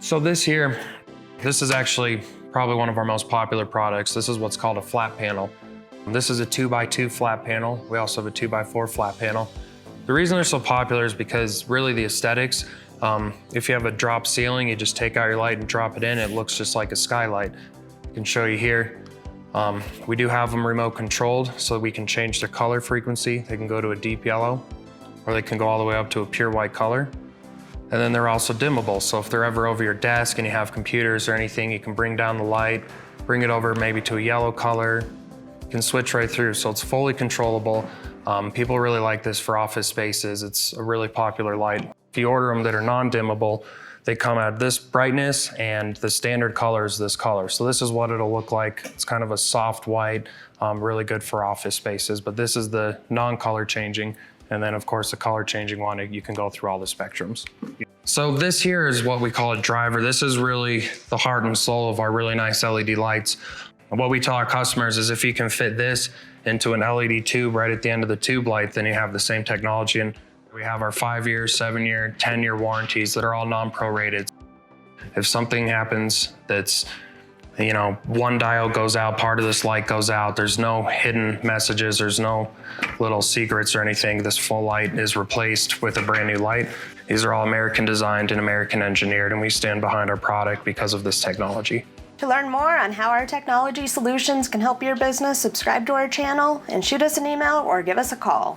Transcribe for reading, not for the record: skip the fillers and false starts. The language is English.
So this is actually probably one of our most popular products. This is what's called a flat panel. This is a 2x2 flat panel. We also have a 2x4 flat panel. The reason they're so popular is because really the aesthetics, if you have a drop ceiling, you just take out your light and drop it in, it looks just like a skylight. I can show you here. We do have them remote controlled so we can change their color frequency. They can go to a deep yellow or they can go all the way up to a pure white color. And then they're also dimmable. So if they're ever over your desk and you have computers or anything, you can bring down the light, bring it over maybe to a yellow color. You can switch right through. So it's fully controllable. People really like this for office spaces. It's a really popular light. If you order them that are non-dimmable, they come at this brightness and the standard color is this color. So this is what it'll look like. It's kind of a soft white, really good for office spaces, but this is the non-color changing. And then of course the color changing one, you can go through all the spectrums. So this here is what we call a driver. This is really the heart and soul of our really nice LED lights. And what we tell our customers is if you can fit this into an LED tube right at the end of the tube light, then you have the same technology. And we have our 5-year, 7-year, 10-year warranties that are all non-prorated. If something happens that's, one diode goes out, part of this light goes out, there's no hidden messages, there's no little secrets or anything. This full light is replaced with a brand new light. These are all American designed and American engineered, and we stand behind our product because of this technology. To learn more on how our technology solutions can help your business, subscribe to our channel and shoot us an email or give us a call.